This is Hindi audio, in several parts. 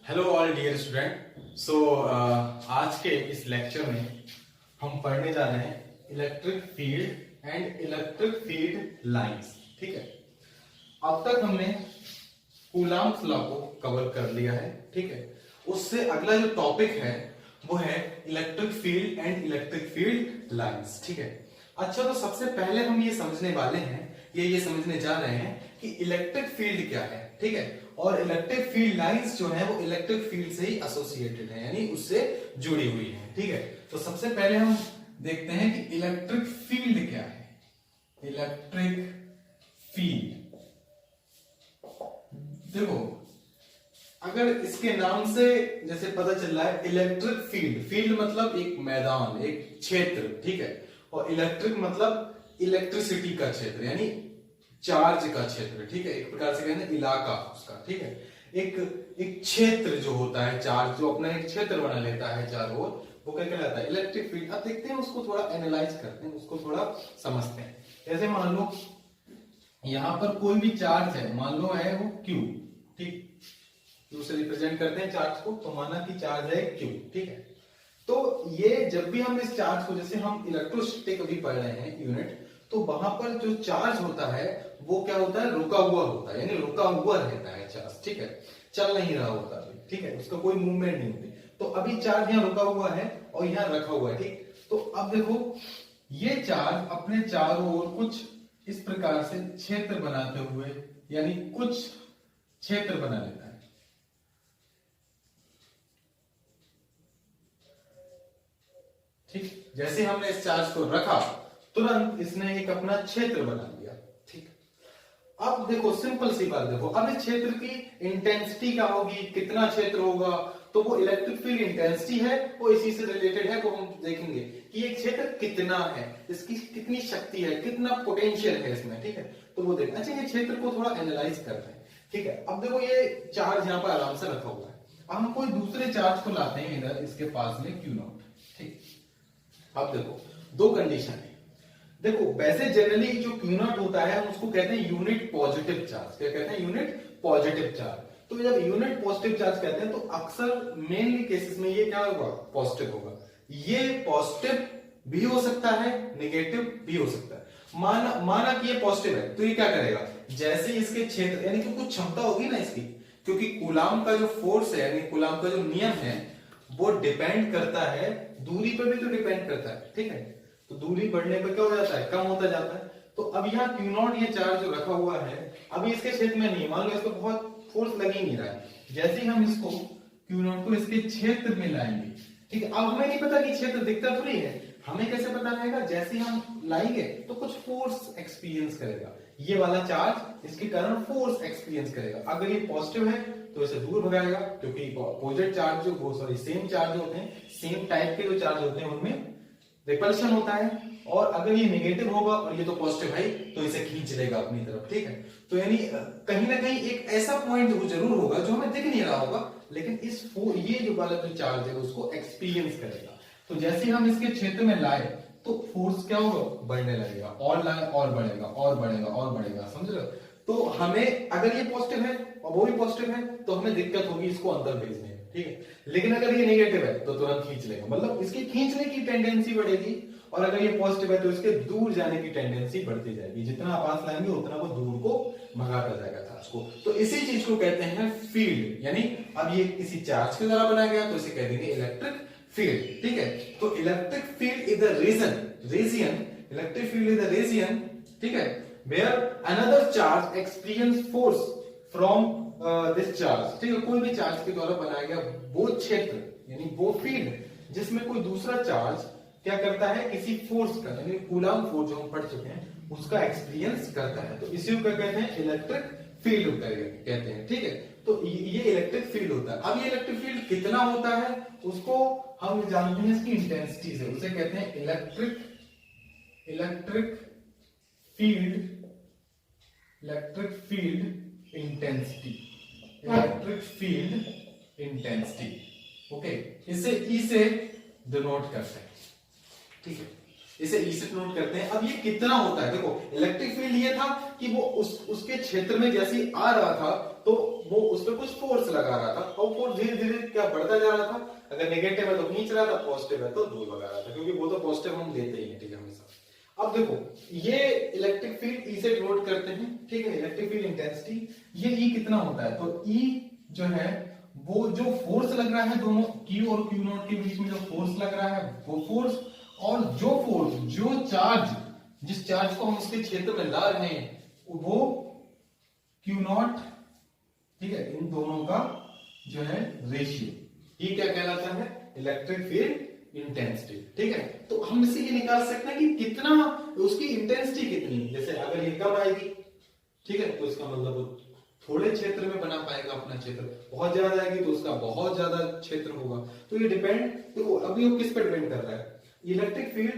Hello all dear student. आज के इस लेक्चर में हम पढ़ने जा रहे हैं electric field and electric field lines. ठीक है, अब तक हमने कूलॉम्स लॉ को कवर कर लिया है। ठीक है, उससे अगला जो टॉपिक है वो है electric field and electric field lines. ठीक है, अच्छा तो सबसे पहले हम ये समझने वाले हैं, ये समझने जा रहे हैं कि इलेक्ट्रिक फील्ड क्या है। ठीक है, और इलेक्ट्रिक फील्ड लाइंस जो है वो इलेक्ट्रिक फील्ड से ही एसोसिएटेड है, यानी उससे जुड़ी हुई है। ठीक है, तो सबसे पहले हम देखते हैं कि इलेक्ट्रिक फील्ड क्या है। इलेक्ट्रिक फील्ड देखो, अगर इसके नाम से जैसे पता चल रहा है इलेक्ट्रिक फील्ड, फील्ड मतलब एक मैदान, एक क्षेत्र। ठीक है, और इलेक्ट्रिक मतलब इलेक्ट्रिसिटी का क्षेत्र, यानी चार्ज का क्षेत्र। ठीक है, एक प्रकार से कहते हैं इलाका उसका। ठीक है, एक क्षेत्र जो होता है, चार्ज जो अपना एक क्षेत्र बना लेता है चारों ओर, वो क्या कहलाता है? Electric field. अब देखते हैं उसको थोड़ा एनालाइज करते हैं, उसको थोड़ा समझते हैं। जैसे मान लो यहां पर कोई भी चार्ज है, मान लो है वो Q। ठीक, Q से रिप्रेजेंट करते हैं चार्ज को, तो माना कि चार्ज है Q। ठीक है, तो ये जब भी हम इस चार्ज को, जैसे हम इलेक्ट्रोस्टैटिक अभी पढ़ रहे हैं यूनिट, तो वहां पर जो चार्ज होता है वो क्या होता है? रुका हुआ होता है, यानी रुका हुआ रहता है चार्ज। ठीक है, चल नहीं रहा होता अभी। ठीक है, उसका कोई मूवमेंट नहीं होती। तो अभी चार्ज यहाँ रुका हुआ है और यहाँ रखा हुआ है। ठीक, तो अब देखो ये चार्ज अपने चारों ओर कुछ इस प्रकार से क्षेत्र बनाते हुए, यानी कुछ क्षेत्र बना लेता है। ठीक, जैसे हमने इस चार्ज को रखा, तुरंत इसने एक अपना क्षेत्र बना लिया। ठीक, अब देखो सिंपल सी बात, देखो अब इस क्षेत्र की इंटेंसिटी क्या होगी, कितना क्षेत्र होगा, तो वो इलेक्ट्रिक फील्ड इंटेंसिटी है, वो इसी से रिलेटेड है। तो हम देखेंगे कि ये क्षेत्र कितना है, इसकी कितनी शक्ति है, कितना पोटेंशियल है इसमें। ठीक है, तो वो देखें। अच्छा, ये क्षेत्र को थोड़ा एनालाइज करते हैं। ठीक है, अब देखो ये चार्ज यहाँ पर आराम से रखा हुआ है। अब हम कोई दूसरे चार्ज को लाते हैं इधर इसके पास में Q0। ठीक, अब देखो दो कंडीशन है। देखो वैसे जनरली जो Q0 होता है हम उसको कहते हैं यूनिट पॉजिटिव चार्ज। क्या कहते हैं? Unit positive charge. तो जब यूनिट पॉजिटिव चार्ज कहते हैं तो अक्सर मेनली केसेस में ये क्या होगा? पॉजिटिव होगा। ये पॉजिटिव भी हो सकता है, नेगेटिव भी हो सकता है। माना कि ये पॉजिटिव है, तो ये क्या करेगा? जैसे इसके क्षेत्र, यानी कि कुछ क्षमता होगी ना इसकी, क्योंकि कूलाम का जो फोर्स है, यानी कूलाम का जो नियम है, वो डिपेंड करता है, दूरी पर भी तो डिपेंड करता है। ठीक है, तो दूरी बढ़ने पर क्या हो जाता है? कम होता जाता है। तो अब यहाँ Q0 ये चार्ज जो रखा हुआ है, अभी इसके क्षेत्र में नहीं, मान लो इसको बहुत फोर्स लग ही नहीं रहा है। जैसे ही हम इसको Q0 को इसके क्षेत्र में लाएंगे, ठीक है, अब हमें नहीं पता कि क्षेत्र दिखता थोड़ी है, हमें कैसे पता रहेगा? जैसे हम लाएंगे तो कुछ फोर्स एक्सपीरियंस करेगा, ये वाला चार्ज इसके कारण फोर्स एक्सपीरियंस करेगा। अगर ये पॉजिटिव है तो इसे दूर भगाएगा, क्योंकि अपोजिट चार्ज जो सॉरी सेम चार्ज होते हैं, सेम टाइप के जो चार्ज होते हैं उनमें रिपल्शन होता है। और अगर ये नेगेटिव होगा और ये तो पॉजिटिव है, तो इसे खींच लेगा अपनी तरफ। ठीक है, तो यानी कहीं ना कहीं एक ऐसा पॉइंट वो जरूर होगा जो हमें दिख नहीं रहा होगा, लेकिन ये जो वाला जो चार्ज है उसको एक्सपीरियंस करेगा। तो जैसे हम इसके क्षेत्र में लाए तो फोर्स क्या होगा? बढ़ने लगेगा, और लाए और बढ़ेगा और बढ़ेगा और बढ़ेगा। समझ रहे हो? तो हमें अगर ये पॉजिटिव है और वो भी पॉजिटिव है तो हमें दिक्कत होगी इसको अंदर भेजने में। ठीक है, लेकिन अगर ये नेगेटिव है तो तुरंत खींच लेगा, मतलब इसकी खींचने की टेंडेंसी बढ़ेगी। और अगर ये पॉजिटिव है तो इसके दूर जाने की टेंडेंसी बढ़ती जाएगी। जितना पास लाएंगे उतना वो दूर को भगाता जाएगा चार्ज को। तो इसी चीज को कहते हैं फील्ड। यानी अब ये किसी चार्ज के द्वारा बनाया गया तो इसे कह देंगे इलेक्ट्रिक फील्ड। ठीक है, तो electric field is the region electric field is the region, ठीक है, where another charge experience force from this charge। ठीक है, कोई भी चार्ज के द्वारा बनाया गया वो क्षेत्र, यानी वो फील्ड जिसमें कोई दूसरा चार्ज क्या करता है? किसी फोर्स का, यानी कूलॉम फोर्स जो हम पढ़ चुके हैं उसका एक्सपीरियंस करता है। तो इसी को क्या कहते हैं? इलेक्ट्रिक फील्ड कहते हैं। ठीक है, तो ये इलेक्ट्रिक फील्ड होता है। अब ये इलेक्ट्रिक फील्ड कितना होता है उसको हम जानते हैं इसकी इंटेंसिटी से, उसे कहते हैं electric field intensity. Electric field intensity, okay, इसे ई से डिनोट करते हैं। ठीक है, इसे ई से डिनोट करते हैं। अब ये कितना होता है? देखो इलेक्ट्रिक फील्ड ये था कि वो उसके क्षेत्र में जैसे आ रहा था तो वो उस पर कुछ फोर्स लगा रहा था और फोर्स धीरे धीरे क्या बढ़ता जा रहा था, अगर नेगेटिव है तो खींच रहा था, पॉजिटिव है तो दूर भगा रहा था, क्योंकि वो तो पॉजिटिव हम लेते ही हैं, ठीक है, हमेशा। अब देखो ये इलेक्ट्रिक फील्ड ई से डिनोट करते हैं, ठीक है, इलेक्ट्रिक फील्ड इंटेंसिटी, ये ई कितना होता है, तो ई जो है वो जो फोर्स लग रहा है दोनों Q और Q नॉट के बीच में जो फोर्स लग रहा है वो फोर्स, और जो फोर्स, जो चार्ज, जिस चार्ज को हम उसके क्षेत्र में ला रहे हैं वो Q नॉट, ठीक है, इन दोनों का जो है रेशियो, ये क्या कहलाता है, इलेक्ट्रिक फील्ड इंटेंसिटी, ठीक है। तो हम इससे ये निकाल सकते हैं कि कितना उसकी इंटेंसिटी कितनी है, जैसे अगर ये कम आएगी, ठीक है, तो इसका मतलब वो थोड़े क्षेत्र में बना पाएगा अपना क्षेत्र, बहुत ज्यादा आएगी तो उसका बहुत ज्यादा क्षेत्र होगा। तो ये डिपेंड, देखो अभी वो किस पे डिपेंड कर रहा है, इलेक्ट्रिक फील्ड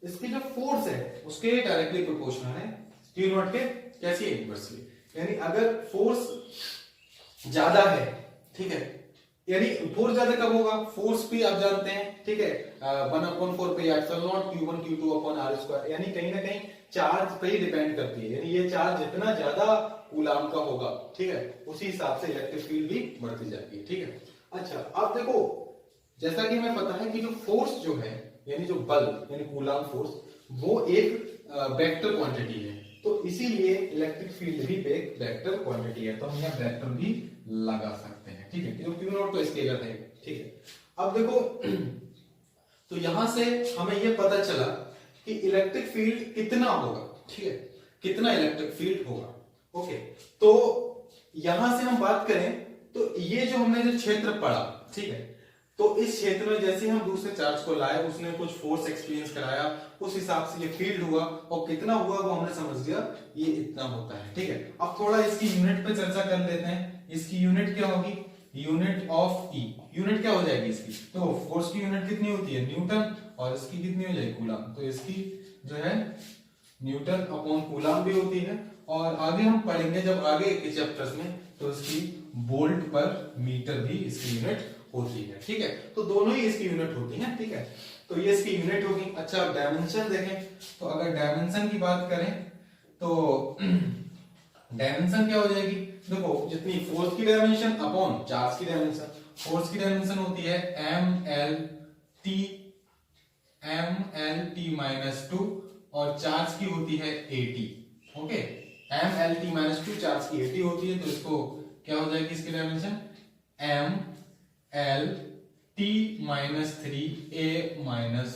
इसकी जो फोर्स है उसके डायरेक्टली प्रोपोर्शनल है Q नॉट के, कैसी है, इनवर्सली, यानी अगर फोर्स ज्यादा है, ठीक है, यानी फोर्स ज्यादा कब होगा, फोर्स भी आप जानते हैं, ठीक है, 1/4 पे epsilon not Q1 Q2 upon R square, यानी कहीं ना कहीं चार्ज पे ही डिपेंड करती है, यानी ये चार्ज जितना ज्यादा कूलाम का होगा, ठीक है, उसी हिसाब से इलेक्ट्रिक फील्ड भी बढ़ती जाती है, ठीक है। अच्छा अब देखो, जैसा कि हमें पता है कि जो फोर्स जो है, यानी जो बल यानी कूलाम फोर्स, वो एक वेक्टर क्वांटिटी है, तो इसीलिए इलेक्ट्रिक फील्ड भी एक वेक्टर क्वांटिटी है, तो हम यहाँ वेक्टर भी लगा सकते हैं, ठीक है, जो Q नॉट तो स्केलर है, ठीक है। अब देखो तो यहां से हमें यह पता चला कि इलेक्ट्रिक फील्ड कितना होगा, ठीक है, कितना इलेक्ट्रिक फील्ड होगा, ओके। तो यहां से हम बात करें तो ये जो हमने जो क्षेत्र पढ़ा, ठीक है, तो इस क्षेत्र में जैसे हम दूसरे चार्ज को लाए, उसने कुछ फोर्स एक्सपीरियंस कराया, उस हिसाब से ये फील्ड हुआ, और कितना हुआ वो हमने समझ लिया, ये इतना होता है, ठीक है। अब थोड़ा इसकी यूनिट पे चर्चा कर लेते हैं, इसकी यूनिट क्या होगी, यूनिट ऑफ ई, यूनिट क्या हो जाएगी इसकी, तो फोर्स की यूनिट कितनी होती है, न्यूटन, और इसकी कितनी हो जाएगी, कूलाम, तो इसकी जो है न्यूटन अपॉन कूलाम भी होती है, और आगे हम पढ़ेंगे जब आगे के चैप्टर्स में, तो इसकी वोल्ट पर मीटर भी इसकी यूनिट होती है, ठीक है, तो दोनों ही इसकी यूनिट होती हैं, ठीक है, तो ये इसकी यूनिट होगी। अच्छा डायमेंशन देखें, तो अगर डायमेंशन की बात करें तो डायमेंशन क्या हो जाएगी, देखो जितनी फोर्स की डायमेंशन अपॉन चार्ज की डायमेंशन, फोर्स की डायमेंशन होती है mlt-2 और चार्ज की होती है 80, ओके, mlt-2 चार्ज की 80 होती है, तो इसको क्या हो जाएगी इसकी डायमेंशन mlt-3a-1,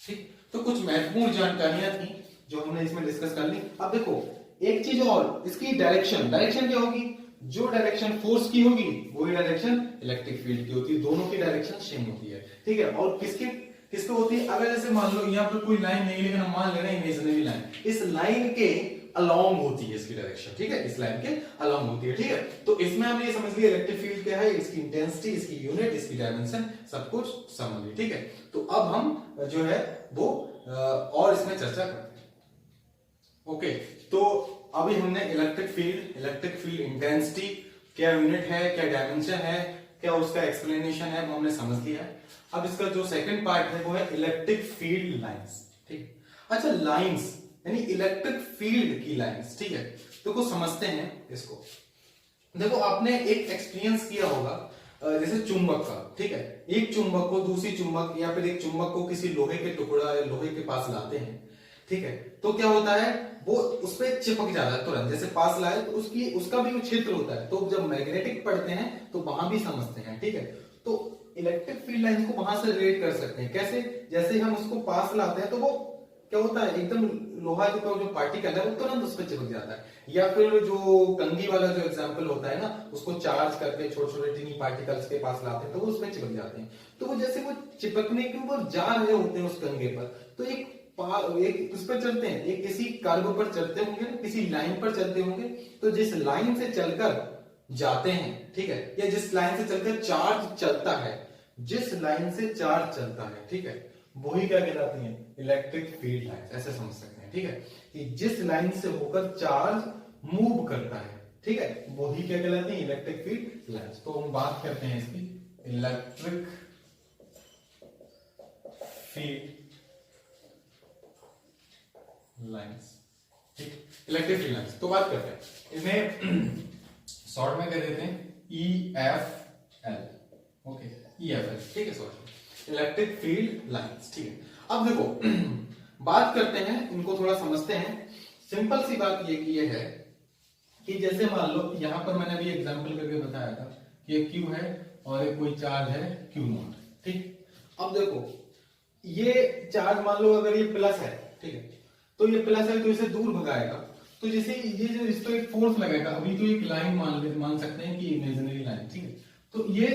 ठीक। तो कुछ महत्वपूर्ण जानकारियां थी जो हमने इसमें डिस्कस कर ली। अब देखो एक चीज और, इसकी डायरेक्शन, डायरेक्शन क्या होगी, जो डायरेक्शन फोर्स की होगी वही डायरेक्शन इलेक्ट्रिक फील्ड की होती है, दोनों की डायरेक्शन सेम होती है, ठीक है। और किसके किसको होती है, अगर जैसे मान लो यहाँ पर कोई लाइन नहीं, लेकिन हम मान ले रहे हैं इमेजिनरी लाइन, इस लाइन के अलोंग होती है इसकी डायरेक्शन, ठीक है, इस लाइन के अलोंग होती है, ठीक है। तो इसमें हमने ये समझ लिया इलेक्ट्रिक फील्ड क्या है, इसकी इंटेंसिटी, इसकी यूनिट, इसकी डायमेंशन, सब कुछ समझ लिया, ठीक है। तो अब हम जो है वो और इसमें चर्चा करते हैं, ओके। तो अभी हमने इलेक्ट्रिक फील्ड इंटेंसिटी क्या यूनिट है, क्या डायमेंशन है, क्या उसका एक्सप्लेनेशन है, वो हमने समझ लिया है। अब इसका जो सेकंड पार्ट है वो है इलेक्ट्रिक फील्ड लाइंस, ठीक। अच्छा लाइंस यानी इलेक्ट्रिक फील्ड की लाइंस, ठीक है, तो कुछ समझते हैं इसको। देखो आपने एक एक्सपीरियंस किया होगा जैसे चुंबक का, ठीक है, एक चुंबक को दूसरी चुंबक या फिर एक चुंबक को किसी लोहे के टुकड़ा या लोहे के पास लाते हैं, ठीक है, तो क्या होता है वो उस पर चिपक जाता है तुरंत, जैसे पास लाए तो उसका भी क्षेत्र होता है, तो जब मैग्नेटिक पढ़ते हैं तो वहां भी समझते हैं, ठीक है। तो इलेक्ट्रिक फील्ड लाइन को वहां से रिलेट कर सकते हैं, कैसे, जैसे हम उसको पास लाते हैं तो वो क्या होता है, एकदम लोहा जो पार्टिकल है वो तुरंत उस पर चिपक जाता है, या फिर जो कंघी वाला जो एग्जांपल होता है ना, उसको चार्ज करके छोटे छोटे टीनी पार्टिकल्स के पास लाते हैं तो वो उसमें चिपक जाते हैं, तो वो जैसे वो चिपकने के ऊपर जा रहे होते हैं उस कंघे पर, तो एक उस पर चलते हैं, एक किसी कर्व पर चलते होंगे, किसी लाइन पर चलते होंगे, तो जिस लाइन से चलकर जाते हैं, ठीक है, या जिस लाइन से चलकर चार्ज चलता है, जिस लाइन से चार्ज चलता है, ठीक है, वही क्या कहलाती है, इलेक्ट्रिक फील्ड लाइन, ऐसे समझ सकते हैं, ठीक है, कि जिस लाइन से होकर चार्ज मूव करता है, ठीक है, वही क्या कहलाती है, इलेक्ट्रिक फील्ड लाइंस। तो हम बात करते हैं इसकी इलेक्ट्रिक फील्ड लाइंस, ठीक, इलेक्ट्रिक फील्ड लाइंस। तो बात करते हैं इसमें शॉर्ट में कह देते हैं EFL, ओके EFL, ठीक है, शॉर्ट इलेक्ट्रिक फील्ड लाइंस, ठीक है। अब देखो बात करते हैं, इनको थोड़ा समझते हैं। सिंपल सी बात ये है कि जैसे मान लो यहां पर मैंने अभी एग्जांपल करके बताया था कि एक Q है और एक कोई चार्ज है Q0, ठीक। अब देखो ये चार्ज मान लो अगर ये प्लस है, ठीक है, तो ये प्लस है तो इसे दूर भगाएगा, तो जैसे ये जो इस पर एक फोर्स लगेगा, अभी तो एक लाइन मान सकते हैं कि इमेजिनरी लाइन, ठीक है, तो ये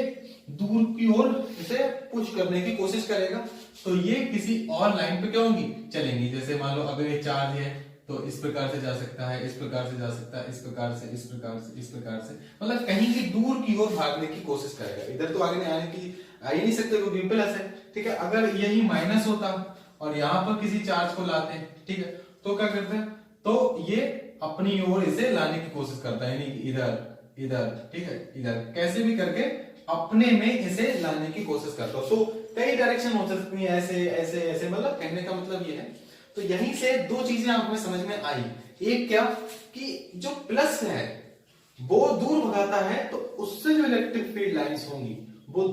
दूर की ओर इसे पुश करने की कोशिश करेगा, तो ये किसी और लाइन पे क्या होंगी, चलेंगी। जैसे मान लो अगर ये चार्ज है तो इस प्रकार से जा सकता है, इस प्रकार से जा सकता है, इस प्रकार से, इस प्रकार से, इस प्रकार से, मतलब कहीं की दूर की ओर भागने की कोशिश करेगा। इधर तो आगे नहीं आने की आ ही नहीं सकते, क्योंकि प्लस है, ठीक है। अगर यही माइनस होता और यहां पर किसी चार्ज को लाते हैं, ठीक है, तो क्या करते हैं, तो ये अपनी ओर इसे लाने की कोशिश करता है, यानी इधर इधर, ठीक है, इधर कैसे भी करके अपने में इसे लाने की कोशिश करता है। तो कई डायरेक्शन हो सकती है, ऐसे ऐसे ऐसे, मतलब कहने का मतलब ये है। तो यहीं से दो चीजें आपको समझ में आई, एक क्या कि जो प्लस है वो दूर भगाता है, तो उससे जो इलेक्ट्रिक फील्ड लाइंस होंगी वो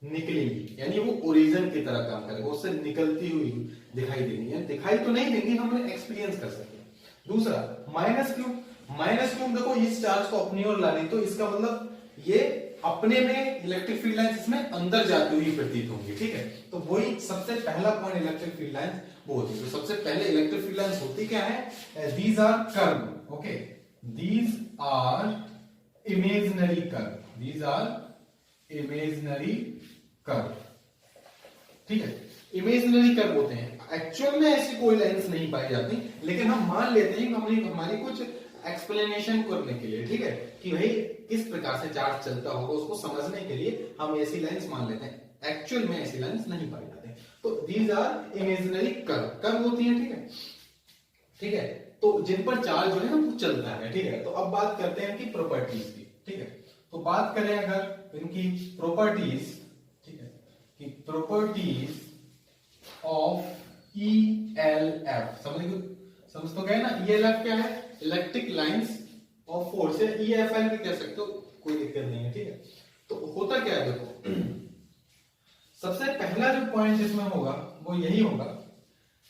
निकलेंगी, यानी वो ओरिजिन की तरह काम करेगा, उससे निकलती हुई दिखाई देंगी, यानी दिखाई तो नहीं देंगी, हम एक्सपीरियंस कर सकते हैं। दूसरा माइनस क्यू, माइनस क्यू देखो इस चार्ज को अपनी ओर लाने, तो इसका मतलब ये अपने में इलेक्ट्रिक फील्ड लाइंस इसमें अंदर जाती हुई प्रतीत होंगी, ठीक है। तो वही सबसे पहला पॉइंट इलेक्ट्रिक फील्ड लाइंस वो होती है। तो सबसे पहले इलेक्ट्रिक फील्ड लाइंस होती क्या है, these are curve, okay, these are imaginary curve, these are imaginary curve, ठीक है, इमेजिनरी कर्व होते हैं। एक्चुअल में ऐसी कोई लाइंस नहीं पाई जाती, लेकिन हम मान लेते हैं कि हमारी कुछ एक्सप्लेनेशन करने के लिए, ठीक है, कि भाई किस प्रकार से चार्ज चलता होगा उसको समझने के लिए हम ऐसी लाइंस मान लेते हैं। एक्चुअल में ऐसी लाइंस नहीं पाई जाती। तो these are imaginary curve, curve होती है, ठीक है, ठीक है, तो जिन पर चार्ज जो है ना वो चलता है, ठीक है। तो अब बात करते हैं इनकी प्रॉपर्टीज की, ठीक है। तो बात करें अगर इनकी प्रॉपर्टीज, ठीक है, कि प्रॉपर्टीज ऑफ ELF, समझ तो गए ना। ELF क्या है, इलेक्ट्रिक लाइंस ऑफ फोर्स, या EFL भी कह सकते हो, कोई दिक्कत नहीं है, ठीक है। तो होता क्या है देखो, सबसे पहला जो पॉइंट जिसमें होगा वो यही होगा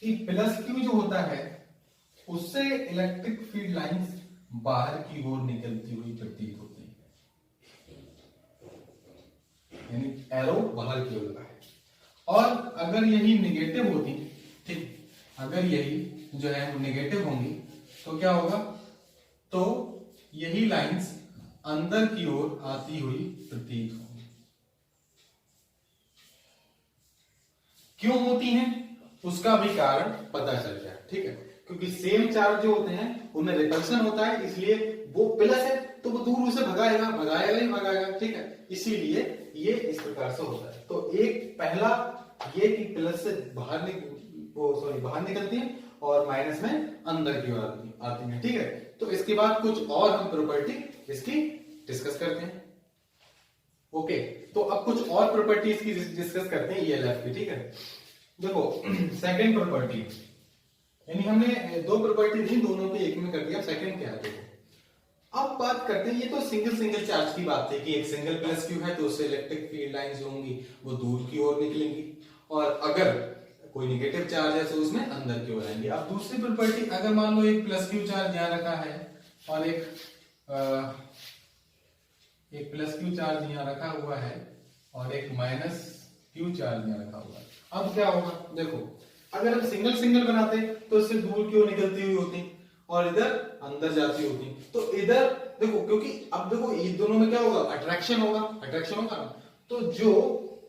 कि प्लस क्यू जो होता है उससे इलेक्ट्रिक फील्ड लाइंस बाहर की ओर निकलती हुई प्रतीत होती है, यानी एरो बाहर की ओर है। और अगर यही निगेटिव होती, ठीक, अगर यही जो है वो निगेटिव होंगी, तो क्या होगा, तो यही लाइंस अंदर की ओर आती हुई प्रतीत होंगी। क्यों होती हैं उसका भी कारण पता चल गया, ठीक है, क्योंकि सेम चार्ज जो होते हैं उनमें रिपल्शन होता है, इसलिए वो प्लस है तो वो दूर उसे भगाएगा, भगाएगा ही भगाएगा, ठीक है, इसीलिए ये इस प्रकार से होता है। तो एक पहला ये कि प्लस से बाहर बाहर निकलती है और माइनस में अंदर की ओर आती है, ठीक है। तो इसके बाद कुछ और हम प्रॉपर्टी इसकी डिस्कस करते हैं, ओके। तो अब कुछ और प्रॉपर्टीज की डिस्कस करते हैं ELF की, ठीक है। देखो सेकंड प्रॉपर्टी, यानी हमने दो प्रॉपर्टी दी, दोनों को एक में कर दिया, सेकंड क्या है देखो। अब बात करते हैं, ये तो सिंगल चार्ज की बात थी कि एक सिंगल प्लस क्यू है तो उससे इलेक्ट्रिक फील्ड लाइंस जो होंगी वो दूर की ओर निकलेंगी, और अगर कोई नेगेटिव चार्ज है तो उसमें अंदर की ओर आएंगे। अब दूसरी प्रॉपर्टी, अगर मान लो एक प्लस क्यू चार्ज यहां रखा है और एक प्लस क्यू चार्ज यहां रखा हुआ है और एक माइनस क्यू चार्ज यहां रखा हुआ है, अब क्या होगा देखो, अगर हम सिंगल बनाते तो इससे दूर की ओर निकलती हुई होती और इधर अंदर जाती होती, तो इधर देखो, क्योंकि अब देखो ये दोनों में क्या होगा, अट्रैक्शन होगा, तो जो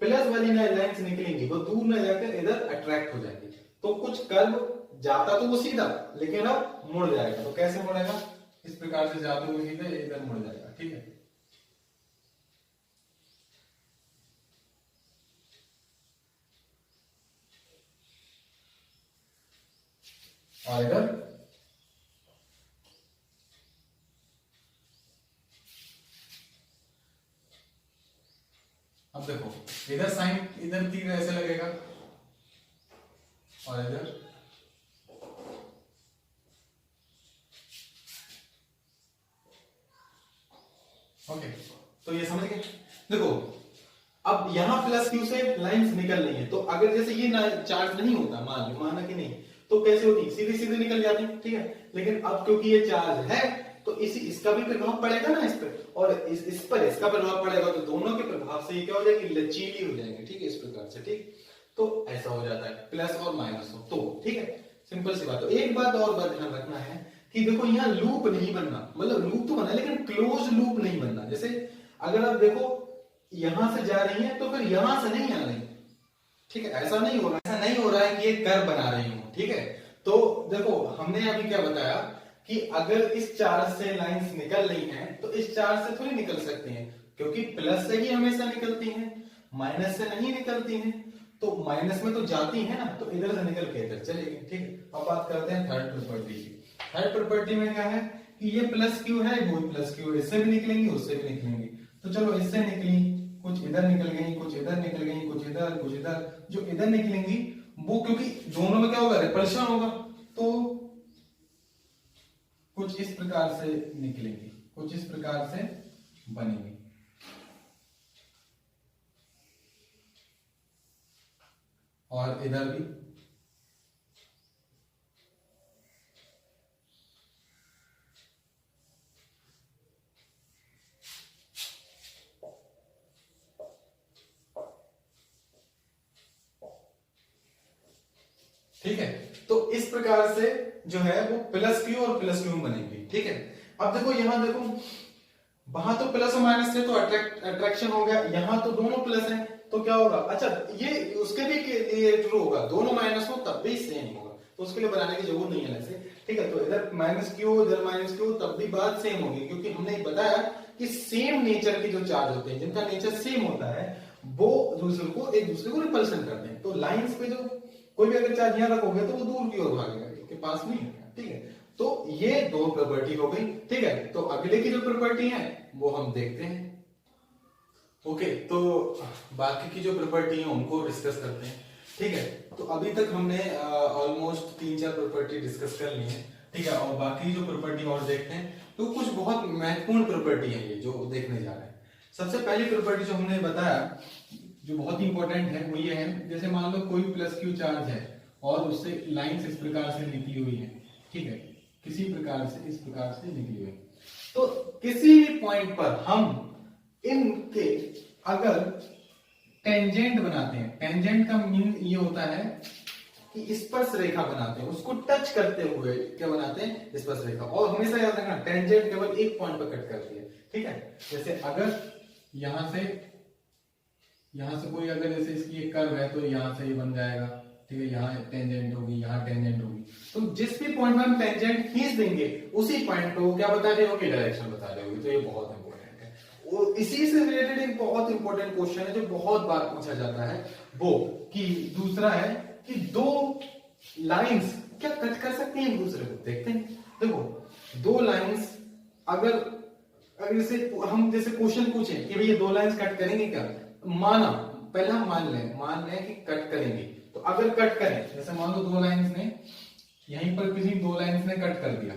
प्लस वाली लाइंस निकलेंगी वो दूर न जाकर इधर अट्रैक्ट हो जाएंगी, तो कुछ कर्व जाता तो वो सीधा, लेकिन अब मुड़ जाएगा। तो कैसे मुड़ेगा, इस प्रकार से जाते हुए सीधे इधर मुड़ जाएगा, ठीक है। और इधर अब देखो, इधर साइन, इधर तीर ऐसे लगेगा और इधर ओके, तो ये समझ गए। देखो अब यहां प्लस क्यू से लाइंस निकल रही है, तो अगर जैसे ये चार्ज नहीं होता, माना कि नहीं, तो कैसे होती, सीधे सीधे निकल जाती, ठीक है। लेकिन अब क्योंकि ये चार्ज है तो इसका भी प्रभाव पड़ेगा ना इस पर, और इस पर इसका प्रभाव पड़ेगा, तो दोनों के प्रभाव से ये क्या हो जाएगी, लचीली हो जाएंगे, ठीक है, इस प्रकार से, ठीक। तो ऐसा हो जाता है, प्लस और माइनस हो तो, ठीक है, सिंपल सी बात। तो एक बात और ध्यान रखना है कि देखो यहाँ लूप नहीं बनना, मतलब लूप तो बना लेकिन क्लोज लूप नहीं बनना। जैसे अगर आप देखो यहां से जा रही है तो फिर यहां से नहीं आ रही, ठीक है, ऐसा नहीं हो रहा, ऐसा नहीं हो रहा है कि ये कर्व बना रही हूं, ठीक है। तो देखो हमने अभी क्या बताया कि अगर इस चार्ज से लाइंस निकल रही हैं तो इस चार्ज से थोड़ी निकल सकती हैं, क्योंकि प्लस से ही हमेशा निकलती हैं, माइनस से नहीं निकलती हैं। तो माइनस में तो जाती है ना, तो इधर से निकल के इधर चलेगी, ठीक है। अब बात करते हैं थर्ड प्रॉपर्टी की। थर्ड प्रॉपर्टी में क्या है कि ये प्लस क्यू है, वो प्लस क्यू, इससे भी निकलेंगी उससे भी निकलेंगी। तो चलो इससे निकली, कुछ इधर निकल गई, कुछ इधर निकल गई, कुछ इधर, कुछ इधर। जो इधर निकलेंगी वो, क्योंकि दोनों में क्या होगा, रिपल्शन होगा, तो कुछ इस प्रकार से निकलेंगी, कुछ इस प्रकार से बनेंगी। और इधर भी ठीक है। तो इस प्रकार से जो है वो प्लस क्यू और प्लस क्यू बनेंगे, ठीक है। अब देखो यहां देखो, वहां तो प्लस और माइनस से तो अट्रैक्शन हो गया, यहां तो दोनों प्लस हैं, तो क्या होगा, अच्छा ये उसके भी लिए ट्रू होगा, दोनों माइनस हो तब भी सेम होगा, तो उसके लिए बनाने की जरूरत नहीं है ऐसे, ठीक है। तो इधर माइनस क्यू, इधर माइनस क्यू, तब भी बात सेम होगी, क्योंकि हमने बताया कि सेम नेचर के जो चार्ज होते हैं, जिनका नेचर सेम होता है, वो एक दूसरे को रिपल्शन करते हैं। तो लाइंस पे जो कोई भी अगर चार्ज यहां रखोगे तो वो दूर की ओर भागेगा, क्योंकि पास नहीं है, ठीक है। तो ये दो प्रॉपर्टी हो गई, ठीक है। तो अगले की जो प्रॉपर्टी है वो हम देखते हैं। ओके, तो बाकी की जो प्रॉपर्टी है उनको डिस्कस करते हैं, ठीक है। तो अभी तक हमने ऑलमोस्ट 3-4 प्रॉपर्टी डिस्कस कर ली है, ठीक है। और बाकी जो प्रॉपर्टी और देखते हैं, तो कुछ बहुत महत्वपूर्ण प्रॉपर्टी है ये जो देखने जा रहे हैं। सबसे पहली प्रॉपर्टी जो हमने बताया, जो बहुत इंपॉर्टेंट है, वो ये है, जैसे मान लो कोई प्लस क्यू चार्ज है और उससे लाइंस इस प्रकार से निकली हुई है, ठीक है, किसी प्रकार से इस प्रकार से निकली हुई, तो किसी भी पॉइंट पर हम इनके अगर टेंजेंट बनाते हैं, टेंजेंट का मीन ये होता है कि स्पर्श रेखा बनाते हैं, उसको टच करते हुए क्या बनाते हैं, स्पर्श रेखा। और हमेशा याद रखना टेंजेंट केवल एक पॉइंट पर कट करती है, ठीक है। जैसे अगर यहां से कोई अगर जैसे इसकी एक कर्व है तो यहां से ये बन जाएगा, ठीक है, यहाँ टेंजेंट होगी, यहाँ टेंजेंट होगी, तो जिस भी पॉइंट में हम टेंजेंट खींच देंगे उसी पॉइंट को क्या बता रहे होगी, डायरेक्शन बता रहे होगी। तो ये बहुत इंपॉर्टेंट है। वो इसी से रिलेटेड एक बहुत इंपॉर्टेंट क्वेश्चन है जो बहुत बार पूछा जाता है, वो कि दूसरा है कि दो लाइंस क्या कट कर सकती हैं एक दूसरे को, देखते हैं। देखो दो लाइंस अगर जैसे हम जैसे क्वेश्चन पूछे कि भैया दो लाइंस कट करेंगे क्या, माना पहले हम मान लें कि कट करेंगे। तो अगर कट करें, जैसे मान लो दो लाइंस ने यहीं पर किसी दो लाइंस ने कट कर दिया,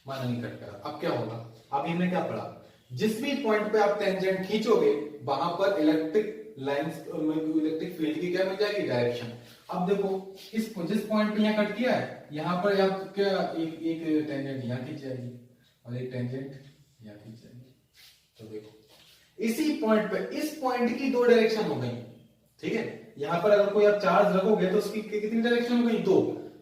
माना नहीं कट करा, अब क्या होगा, अब हमने क्या पढ़ा, जिस भी पॉइंट पे आप टेंजेंट खींचोगे वहां पर इलेक्ट्रिक इलेक्ट्रिक फील्ड की क्या मिल जाएगी, डायरेक्शन। अब देखो जिस पॉइंट पे यहाँ कट किया है, यहाँ पर आप क्या एक टेंजेंट यहाँ खींच जाएगी और एक टेंजेंट यहाँ खींच जाएगी। तो देखो इसी पॉइंट पे इस पॉइंट की दो डायरेक्शन हो गई, ठीक है। यहां पर अगर कोई आप चार्ज रखोगे तो उसकी कितनी डायरेक्शन हो गई, दो।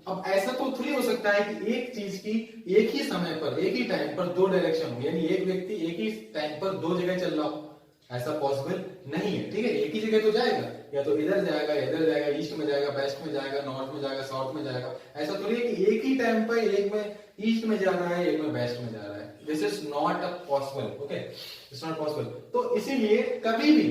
अब ऐसा तो थोड़ी हो सकता है कि एक चीज की एक ही समय पर एक ही टाइम पर दो डायरेक्शन हो, यानी एक व्यक्ति एक ही टाइम पर दो जगह चल रहा हो, ऐसा पॉसिबल नहीं है, ठीक है। एक ही जगह तो जाएगा, या तो इधर जाएगा, इधर जाएगा, ईस्ट में जाएगा, वेस्ट में जाएगा, नॉर्थ में जाएगा, साउथ में जाएगा। ऐसा थोड़ी है कि एक ही टाइम पर एक में ईस्ट में जा रहा है, एक में वेस्ट में जा रहा है। This is not a possible, okay, it's not possible. तो इसीलिए कभी भी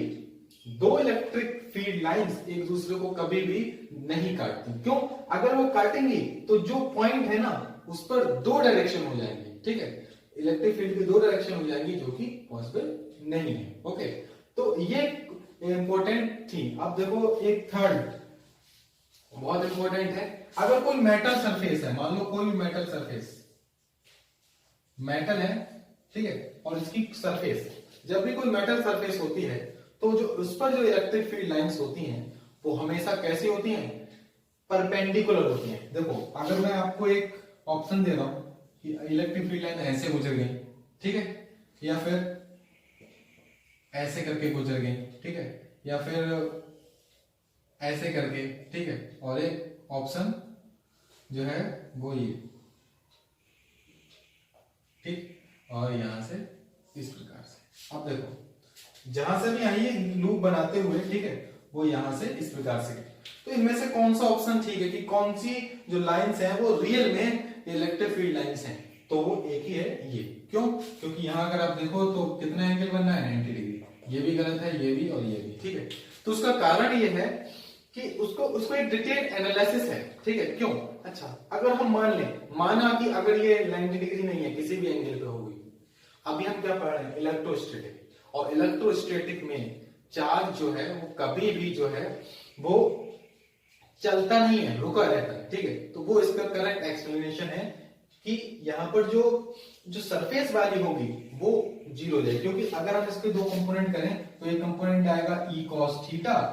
दो इलेक्ट्रिक फील्ड लाइंस एक दूसरे को कभी भी नहीं काटती। क्यों, अगर वो काटेंगी तो जो पॉइंट है ना उस पर दो डायरेक्शन हो जाएंगी, ठीक है, इलेक्ट्रिक फील्ड की दो डायरेक्शन हो जाएंगी, जो कि पॉसिबल नहीं है, ओके। तो ये इंपॉर्टेंट थी। अब देखो एक थर्ड बहुत इंपॉर्टेंट है, अगर कोई मेटल सरफेस है, मान लो कोई मेटल सरफेस मेटल है, ठीक है, और इसकी सरफेस, जब भी कोई मेटल सरफेस होती है तो जो उस पर जो इलेक्ट्रिक फील्ड लाइंस होती हैं वो हमेशा कैसी होती हैं, परपेंडिकुलर होती हैं। देखो अगर मैं आपको एक ऑप्शन दे रहा हूं कि इलेक्ट्रिक फील्ड लाइन ऐसे गुजर गई, ठीक है, या फिर ऐसे करके गुजर गई, ठीक है, या फिर ऐसे करके, ठीक है, और एक ऑप्शन जो है वो ये, ठीक, और यहां से इस प्रकार से। अब देखो जहां से भी आई है लूप बनाते हुए, ठीक है, वो यहां से इस प्रकार से। तो इनमें से कौन सा ऑप्शन ठीक है कि कौन सी जो लाइंस हैं वो रियल में इलेक्ट्रिक फील्ड लाइंस हैं, तो वो एक ही है ये। क्यों? क्योंकि यहां अगर आप देखो तो कितना एंगल बनना है, 90 डिग्री। ये भी गलत है, ये भी और ये भी, ठीक है। तो उसका कारण ये है कि उसको एक डिटेल एनालिसिस है, ठीक है। क्यों? अच्छा, अगर हम मान लें, माना कि अगर ये 90 डिग्री नहीं है, किसी भी एंगल पे होगी। अभी हम क्या पढ़ रहे हैं, इलेक्ट्रोस्टैटिक, और इलेक्ट्रोस्टैटिक में चार्ज जो है वो कभी भी जो है वो चलता नहीं है, रुका रहता है, ठीक है। तो वो इसका करेक्ट एक्सप्लेनेशन है कि यहाँ पर जो जो सरफेस वाली होगी वो जीरो जाएगी, क्योंकि अगर हम इसके दो कंपोनेंट करें तो एक कंपोनेंट आएगा ई कॉस थीटा